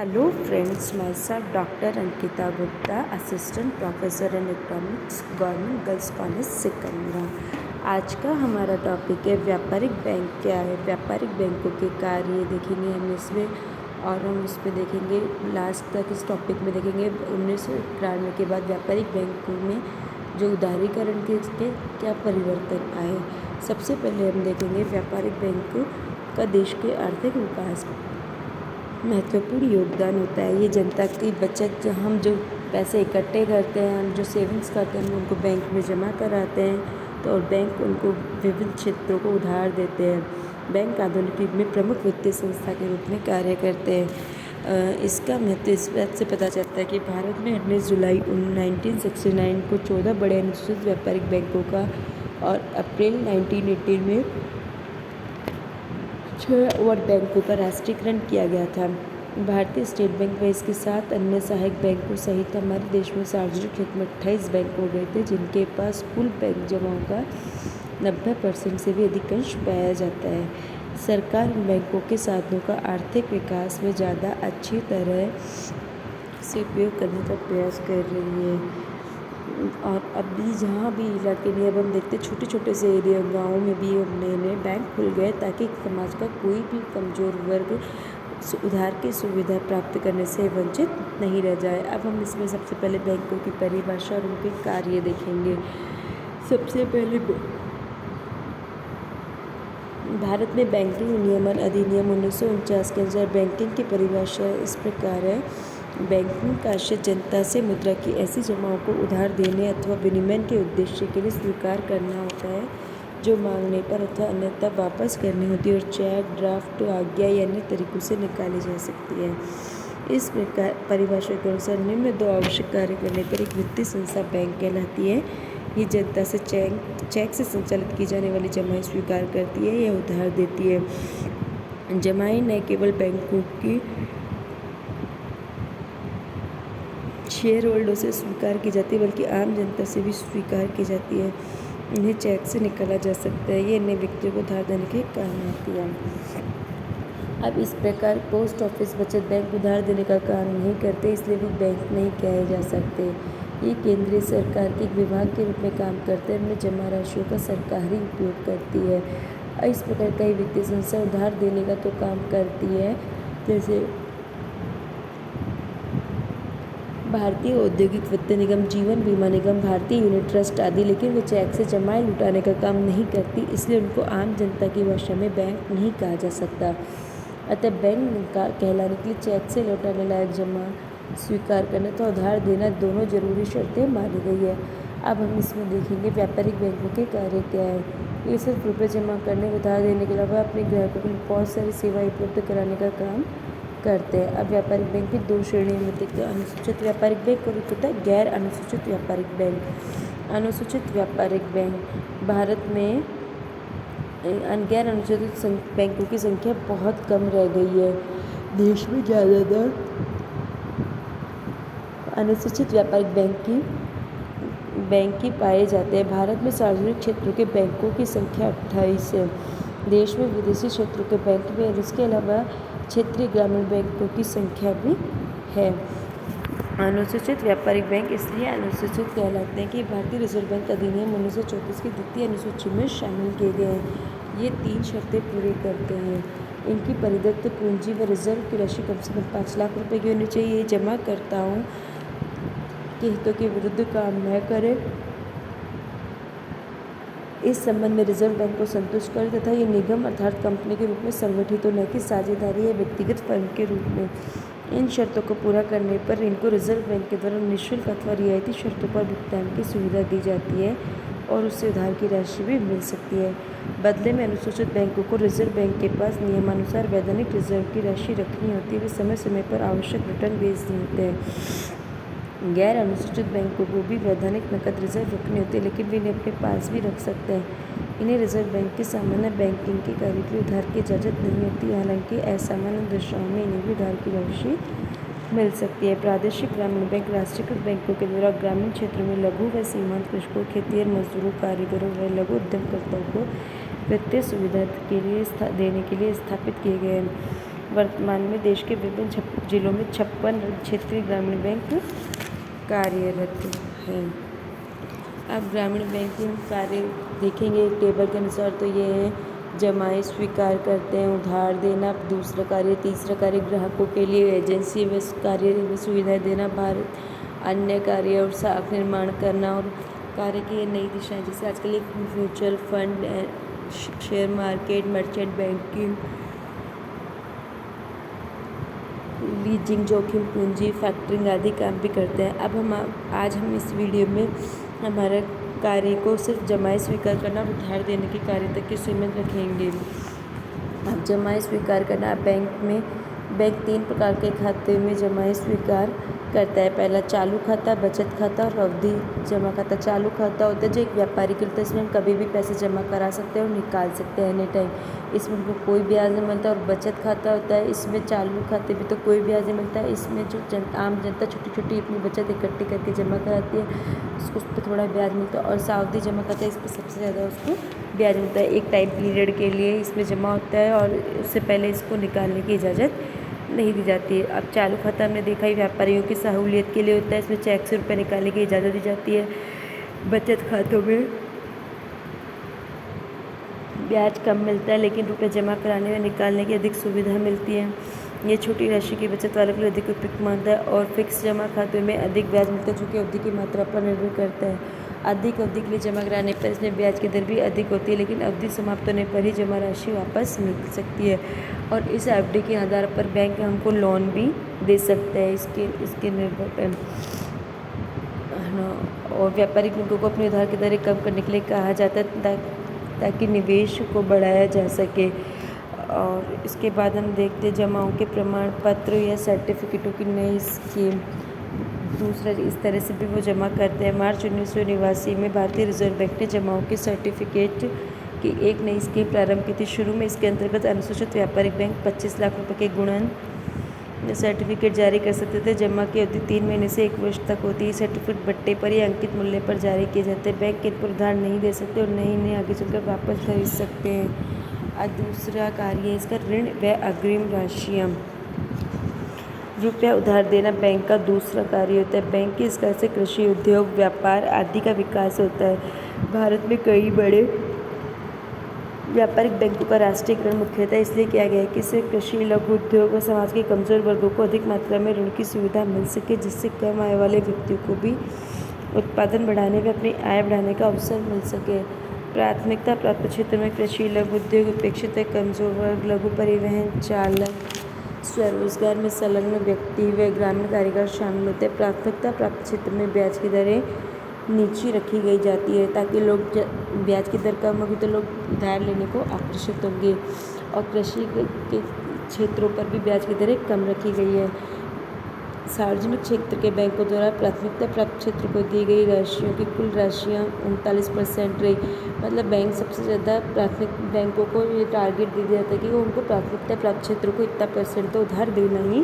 Hello friends, my self doctor Ankita Gupta, assistant professor in economics, government girls college Sikandra. आज का हमारा topic है व्यापारिक बैंक क्या है। व्यापारिक बैंकों के कार्य देखेंगे हम इसमें, और हम इसमें देखेंगे लास्ट तक इस टॉपिक में देखेंगे 1991 के बाद व्यापारिक बैंकों में जो उदारीकरण के क्या परिवर्तन आए। सबसे पहले हम देखेंगे व्यापारिक बैंक का देश के आर्थिक विकास महत्वपूर्ण योगदान होता है। ये जनता की बचत, हम जो पैसे इकट्ठे करते हैं, हम जो सेविंग्स करते हैं, हम उनको बैंक में जमा कराते हैं, तो और बैंक उनको विभिन्न क्षेत्रों को उधार देते हैं। बैंक आधुनिक युग में प्रमुख वित्तीय संस्था के रूप में कार्य करते हैं। इसका महत्व इस बात से पता चलता है कि भारत में 19 जुलाई 1969 को 14 बड़े अनुसूचित व्यापारिक बैंकों का और अप्रैल 1980 में 6 और बैंकों का राष्ट्रीयकरण किया गया था। भारतीय स्टेट बैंक व इसके 7 अन्य सहायक बैंकों सहित हमारे देश में सार्वजनिक क्षेत्र में 28 बैंक हो गए थे, जिनके पास कुल बैंक जमाओं का 90% से भी अधिक अंश पाया जाता है। सरकार इन बैंकों के साधनों का आर्थिक विकास में ज़्यादा अच्छी तरह से उपयोग करने का प्रयास कर रही है। और अभी जहाँ भी इलाके में अब हम देखते छोटे छोटे से एरिया गाँव में भी अब नए नए बैंक खुल गए, ताकि समाज का कोई भी कमज़ोर वर्ग उधार की सुविधा प्राप्त करने से वंचित नहीं रह जाए। अब हम इसमें सबसे पहले बैंकों की परिभाषा और उनके कार्य देखेंगे। सबसे पहले भारत में बैंकिंग नियमन अधिनियम 1949 के अनुसार बैंकिंग की परिभाषा इस प्रकार है। बैंकिंग का आशय जनता से मुद्रा की ऐसी जमाओं को उधार देने अथवा विनिमय के उद्देश्य के लिए स्वीकार करना होता है, जो मांगने पर अथवा अन्यथा वापस करनी होती है, और चेक, ड्राफ्ट, आज्ञा या अन्य तरीकों से निकाली जा सकती है। इस प्रकार परिभाषा के अनुसार निम्न 2 आवश्यक कार्य करने पर एक वित्तीय संस्था बैंक कहलाती है। ये जनता से चेक से संचालित की जाने वाली जमाएं स्वीकार करती है या उधार देती है। जमाएं न केवल बैंकों की शेयर होल्डर से स्वीकार की जाती है, बल्कि आम जनता से भी स्वीकार की जाती है। इन्हें चेक से निकाला जा सकता है। ये अन्य व्यक्तियों को उधार देने के काम आती है। अब इस प्रकार पोस्ट ऑफिस, बचत बैंक उधार देने का काम नहीं करते, इसलिए भी बैंक नहीं कहे जा सकते। ये केंद्रीय सरकार के एक विभाग के रूप में काम करते हैं। इनमें जमा राशियों का सरकारी उपयोग करती है। इस प्रकार कई वित्तीय संस्था उधार देने का तो काम करती है, जैसे भारतीय औद्योगिक वित्त निगम, जीवन बीमा निगम, भारतीय यूनिट ट्रस्ट आदि, लेकिन वे चेक से जमाएं लुटाने का काम नहीं करती, इसलिए उनको आम जनता की भाषा में बैंक नहीं कहा जा सकता। अतः बैंक का कहलाने के लिए चेक से लौटाने लायक जमा स्वीकार करना तो उधार देना दोनों जरूरी शर्तें मानी गई है। अब हम इसमें देखेंगे व्यापारिक बैंकों के कार्य क्या है। ये सिर्फ रुपये जमा करने, उधार देने के अलावा अपने ग्राहकों को बहुत सारी सेवाएं उपलब्ध कराने का काम करते हैं। अब व्यापारिक बैंक की 2 श्रेणियों में देखते हैं, अनुसूचित व्यापारिक बैंक और एक होता है गैर अनुसूचित व्यापारिक बैंक। अनुसूचित व्यापारिक बैंक भारत में गैर अनुसूचित बैंकों की संख्या बहुत कम रह गई है। देश में ज़्यादातर अनुसूचित व्यापारिक बैंक ही पाए जाते हैं। भारत में सार्वजनिक क्षेत्रों के बैंकों की संख्या 28 है। देश में विदेशी क्षेत्रों के बैंक भी हैं, जिसके अलावा क्षेत्रीय ग्रामीण बैंकों की संख्या भी है। अनुसूचित व्यापारिक बैंक इसलिए अनुसूचित कहलाते हैं कि भारतीय रिजर्व बैंक अधिनियम 1934 की द्वितीय अनुसूची में शामिल किए गए हैं। ये 3 शर्तें पूरी करते हैं। इनकी परिदत्त पूंजी व रिजर्व की राशि कम से कम 5 लाख रुपए की होनी चाहिए। जमाकर्ताओं के हितों के विरुद्ध काम न करे, इस संबंध में रिजर्व बैंक को संतुष्ट करे, तथा ये निगम अर्थात कंपनी के रूप में संगठित हो, न कि साझेदारी या व्यक्तिगत फर्म के रूप में। इन शर्तों को पूरा करने पर इनको रिजर्व बैंक के द्वारा निःशुल्क अथवा रियायती शर्तों पर भुगतान की सुविधा दी जाती है, और उससे उधार की राशि भी मिल सकती है। बदले में अनुसूचित बैंकों को रिजर्व बैंक के पास नियमानुसार वैधानिक रिजर्व की राशि रखनी होती है। वे समय समय पर आवश्यक रिटर्न भेजते होते हैं। गैर अनुसूचित बैंकों को भी वैधानिक नकद रिजर्व रखनी होती है, लेकिन वे इन्हें अपने पास भी रख सकते हैं। इन्हें रिजर्व बैंक की सामान्य बैंकिंग के कार्य के लिए उधार की इजाज़त नहीं होती, हालांकि असामान्य दशाओं में इन्हें भी उधार की राशि मिल सकती है। प्रादेशिक ग्रामीण बैंक राष्ट्रीयकृत बैंकों के द्वारा ग्रामीण क्षेत्रों में लघु व सीमांत कृषकों, खेतिहर मजदूरों, कारीगरों व लघु उद्यमकर्ताओं को वित्तीय सुविधा देने के लिए स्थापित किए गए हैं। वर्तमान में देश के विभिन्न जिलों में 56 क्षेत्रीय ग्रामीण बैंक कार्यरत हैं। अब ग्रामीण बैंक के कार्य देखेंगे एक टेबल के अनुसार, तो ये है जमाएं स्वीकार करते हैं, उधार देना दूसरा कार्य, तीसरा कार्य ग्राहकों के लिए एजेंसी में कार्य में सुविधाएं देना, भारत अन्य कार्य और साख निर्माण करना और कार्य की नई दिशाएं, जैसे आजकल एक mutual fund, share market, merchant banking, leasing, जोखिम पूंजी, फैक्टरिंग आदि काम भी करते हैं। अब आज हम इस वीडियो में हमारे कार्य को सिर्फ जमाएं स्वीकार करना और उधार देने के कार्य तक के सीमित रखेंगे। अब जमाएं स्वीकार करना, बैंक 3 प्रकार के खाते में जमाएं स्वीकार करता है। पहला चालू खाता, बचत खाता और अवधि जमा खाता। चालू खाता होता है जो एक व्यापारी के लिए, इसमें हम कभी भी पैसे जमा करा सकते हैं और निकाल सकते हैं एनी टाइम, इसमें उनको कोई ब्याज नहीं मिलता। और बचत खाता होता है, इसमें चालू खाते में तो कोई ब्याज नहीं मिलता है, इसमें जो आम जनता छोटी छोटी अपनी बचत इकट्ठी करके जमा कराती है, उसको उस पर थोड़ा ब्याज मिलता है। और सावधि जमा खाता है, इस पर सबसे ज़्यादा उसको ब्याज मिलता है। एक टाइम पीरियड के लिए इसमें जमा होता है और उससे पहले इसको निकालने की इजाज़त नहीं दी जाती है। अब चालू खाता हमने देखा ही व्यापारियों की सहूलियत के लिए होता है, इसमें चेक से रुपये निकालने की इजाज़त दी जाती है। बचत खातों में ब्याज कम मिलता है लेकिन रुपये जमा कराने व निकालने की अधिक सुविधा मिलती है। ये छोटी राशि की बचत वालों के लिए अधिक उपयुक्त मानता है। और फिक्स जमा खातों में अधिक ब्याज मिलता है, जो कि अवधि की मात्रा पर निर्भर करता है। अधिक अवधि के लिए जमा कराने पर इसमें ब्याज की दर भी अधिक होती है, लेकिन अवधि समाप्त होने पर ही जमा राशि वापस मिल सकती है। और इस एफडी के आधार पर बैंक हमको लोन भी दे सकता है, इसके निर्भर पर। और व्यापारिक बैंकों को अपने उधार की दरें कम करने के लिए कहा जाता है ताकि निवेश को बढ़ाया जा सके। और इसके बाद हम देखते हैं जमाओं के प्रमाण पत्र या सर्टिफिकेटों की नई स्कीम। दूसरा, इस तरह से भी वो जमा करते हैं। मार्च 1989 में भारतीय रिजर्व बैंक ने जमाओं के सर्टिफिकेट की एक नई स्कीम प्रारंभ की थी। शुरू में इसके अंतर्गत अनुसूचित व्यापारिक बैंक 25 लाख रुपए के गुणन सर्टिफिकेट जारी कर सकते थे। जमा की अवधि 3 महीने से 1 वर्ष तक होती है। सर्टिफिकेट बट्टे पर या अंकित मूल्य पर जारी किए जाते हैं। बैंक इन पर उधार नहीं दे सकते और नहीं इन्हें आगे चलकर वापस खरीद सकते हैं। और दूसरा कार्य है इसका ऋण व अग्रिम राशियाँ। रुपया उधार देना बैंक का दूसरा कार्य होता है। बैंक की इस तरह से कृषि, उद्योग, व्यापार आदि का विकास होता है। भारत में कई बड़े व्यापारिक बैंकों का राष्ट्रीयकरण मुख्यतः इसलिए किया गया है कि इससे कृषि, लघु उद्योग व समाज के कमजोर वर्गों को अधिक मात्रा में ऋण की सुविधा मिल सके, जिससे कम आय वाले व्यक्तियों को भी उत्पादन बढ़ाने व अपनी आय बढ़ाने का अवसर मिल सके। प्राथमिकता प्राप्त क्षेत्र में कृषि, लघु उद्योग, उपेक्षित व कमजोर वर्ग, लघु परिवहन चालक, स्वरोजगार में संलग्न व्यक्ति व ग्रामीण कारीगर शामिल होते हैं। प्राथमिकता प्राप्त क्षेत्र में ब्याज की दरें नीचे रखी गई जाती है ताकि लोग ब्याज की दर कम होगी तो लोग उधार लेने को आकर्षित होंगे। और कृषि के क्षेत्रों पर भी ब्याज की दरें कम रखी गई है। सार्वजनिक क्षेत्र के बैंकों द्वारा प्राथमिकता प्राप्त क्षेत्र को दी गई राशियों की कुल राशियाँ 39% रही। मतलब बैंक सबसे ज़्यादा प्राथमिक बैंकों को ये टारगेट दे दिया जाता है कि वो उनको प्राथमिकता प्राप्त क्षेत्र को इतना % तो उधार देना ही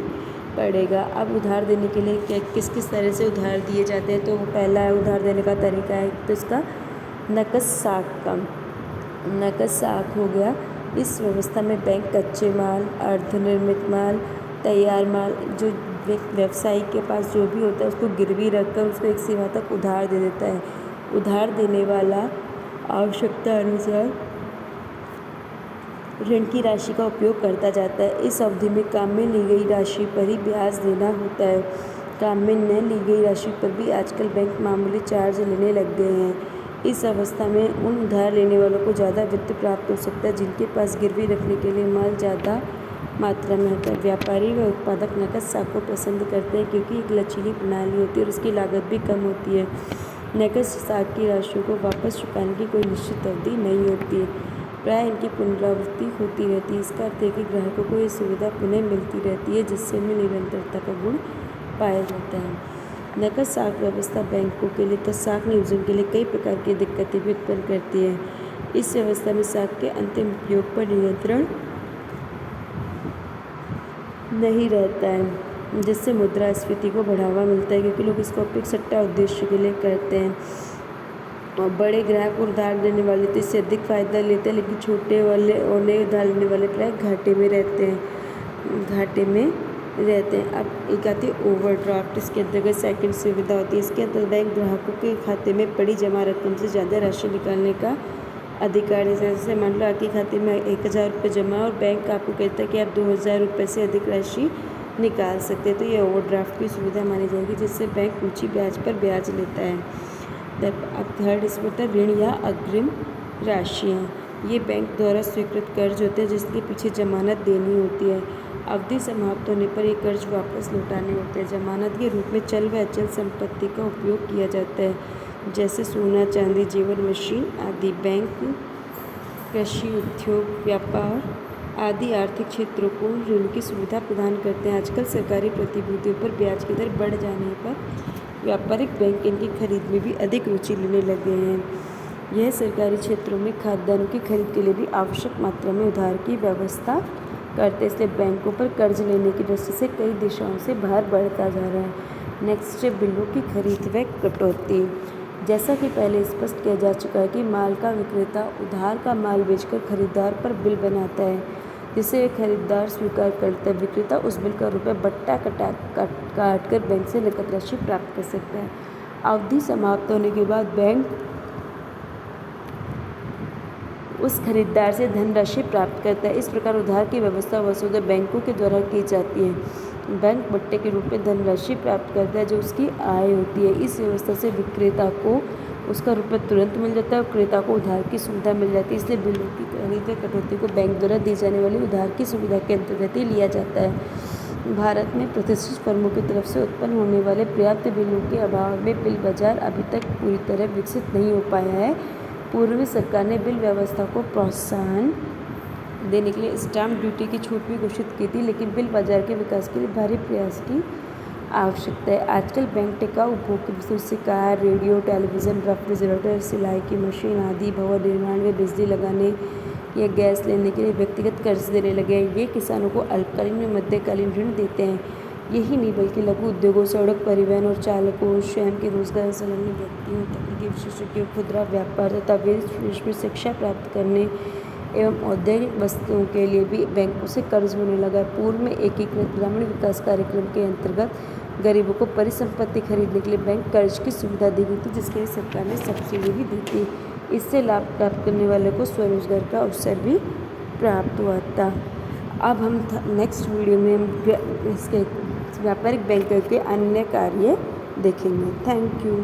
पड़ेगा। अब उधार देने के लिए किस किस तरह से उधार दिए जाते हैं, तो पहला उधार देने का तरीका है तो इसका नकद साख का। नकद साख हो गया, इस व्यवस्था में बैंक कच्चे माल, अर्धनिर्मित माल, तैयार माल, जो व्यवसायी के पास जो भी होता है उसको गिरवी रखकर उसको एक सीमा तक उधार दे देता है। उधार देने वाला आवश्यकता अनुसार ऋण की राशि का उपयोग करता जाता है। इस अवधि में काम में ली गई राशि पर ही ब्याज देना होता है। काम में न ली गई राशि पर भी आजकल बैंक मामूली चार्ज लेने लग गए हैं। इस अवस्था में उन उधार लेने वालों को ज़्यादा वित्त प्राप्त हो सकता है जिनके पास गिरवी रखने के लिए माल ज़्यादा मात्रा में होता है। व्यापारी व उत्पादक नकद साख को पसंद करते हैं क्योंकि एक लचीली प्रणाली होती है और उसकी लागत भी कम होती है। नकद साख की राशियों को वापस चुकाने की कोई निश्चित अवधि नहीं होती है, प्राय इनकी पुनरावृत्ति होती रहती है। इसका अर्थ है कि ग्राहकों को ये सुविधा पुनः मिलती रहती है जिससे उनमें निरंतरता का गुण पाया जाता है। नकद साख व्यवस्था बैंकों के लिए तो साख नियोजन के लिए कई प्रकार की दिक्कतें भी उत्पन्न करती है। इस व्यवस्था में साख के अंतिम उपयोग पर नियंत्रण नहीं रहता है, जिससे मुद्रास्फीति को बढ़ावा मिलता है क्योंकि लोग इसका उपयोग सट्टा उद्देश्य के लिए करते हैं। और बड़े ग्राहक उधार देने वाले तो इससे अधिक फ़ायदा लेते हैं, लेकिन छोटे वाले उन्हें उधार लेने वाले प्राय घाटे में रहते हैं। घाटे में रहते हैं। अब एक आती है ओवरड्राफ्ट। इसके अंतर्गत सेकंड सुविधा होती है। इसके अंतर्गत बैंक ग्राहकों के खाते में पड़ी जमा रकम से ज़्यादा राशि निकालने का अधिकार है। जैसे मान लो आपके खाते में 1,000 रुपये जमा और बैंक आपको कहता है कि आप 2,000 रुपये से अधिक राशि निकाल सकते हैं, तो ये ओवरड्राफ्ट की सुविधा मानी जाएगी, जिससे बैंक ऊंची ब्याज पर ब्याज लेता है। अब थर्ड इसमें होता है ऋण या अग्रिम राशियाँ। ये बैंक द्वारा स्वीकृत कर्ज होते हैं जिसके पीछे जमानत देनी होती है। अवधि समाप्त होने पर ये कर्ज वापस लौटाने होते हैं। जमानत के रूप में चल व अचल संपत्ति का उपयोग किया जाता है, जैसे सोना, चांदी, जेवर, मशीन आदि। बैंक कृषि, उद्योग, व्यापार आदि आर्थिक क्षेत्रों को ऋण की सुविधा प्रदान करते हैं। आजकल सरकारी प्रतिभूतियों पर ब्याज की दर बढ़ जाने पर व्यापारिक बैंक इनकी खरीद में भी अधिक रुचि लेने लगे हैं। यह सरकारी क्षेत्रों में खाद्यान्नों की खरीद के लिए भी आवश्यक मात्रा में उधार की व्यवस्था करते हैं। इसलिए बैंकों पर कर्ज लेने की दृष्टि से कई दिशाओं से भार बढ़ता जा रहा है। नेक्स्ट है बिलों की खरीद व कटौती। जैसा कि पहले स्पष्ट किया जा चुका है कि माल का विक्रेता उधार का माल बेचकर खरीदार पर बिल बनाता है, जिसे खरीदार स्वीकार करता है। विक्रेता उस बिल का रुपये बट्टा काट कर बैंक से नकद राशि प्राप्त कर सकता है। अवधि समाप्त होने के बाद बैंक उस खरीदार से धनराशि प्राप्त करता है। इस प्रकार उधार की व्यवस्था वसूली बैंकों के द्वारा की जाती है। बैंक बट्टे के रूप में धनराशि प्राप्त करता है जो उसकी आय होती है। इस व्यवस्था से विक्रेता को उसका रुपये तुरंत मिल जाता है और क्रेता को उधार की सुविधा मिल जाती है। इसलिए बिलों की खरीद व कटौती को बैंक द्वारा दी जाने वाली उधार की सुविधा के अंतर्गत ही लिया जाता है। भारत में प्रतिष्ठित फर्मों की तरफ से उत्पन्न होने वाले पर्याप्त बिलों के अभाव में बिल बाजार अभी तक पूरी तरह विकसित नहीं हो पाया है। पूर्व सरकार ने बिल व्यवस्था को प्रोत्साहन देने के लिए स्टाम्प ड्यूटी की छूट भी घोषित की थी, लेकिन बिल बाजार के विकास के लिए भारी प्रयास की आवश्यकता है। आजकल बैंक टिकाऊ उपभोग की वस्तु जैसे कार, रेडियो, टेलीविज़न, रेफ्रिजरेटर, सिलाई की मशीन आदि, भवन निर्माण में बिजली लगाने या गैस लेने के लिए व्यक्तिगत कर्ज देने लगे हैं। ये किसानों को अल्पकालीन व मध्यकालीन ऋण देते हैं। यही नहीं बल्कि लघु उद्योगों, सड़क परिवहन और चालकों, स्वयं के रोजगार संलग्न व्यक्तियों, तकनीकी विशेषज्ञों, खुदरा व्यापार तथा विदेश में शिक्षा प्राप्त करने एवं औद्योगिक वस्तुओं के लिए भी बैंकों से कर्ज मिलने लगा। पूर्व में एकीकृत ग्रामीण विकास कार्यक्रम के अंतर्गत गरीबों को परिसंपत्ति खरीदने के लिए बैंक कर्ज की सुविधा दी गई थी, जिसके लिए सरकार ने सब्सिडी भी दी थी। इससे लाभ प्राप्त करने वाले को स्वरोजगार का अवसर भी प्राप्त हुआ था। अब हम नेक्स्ट वीडियो में हम इसके व्यापारिक बैंक के अन्य कार्य देखेंगे। Thank you.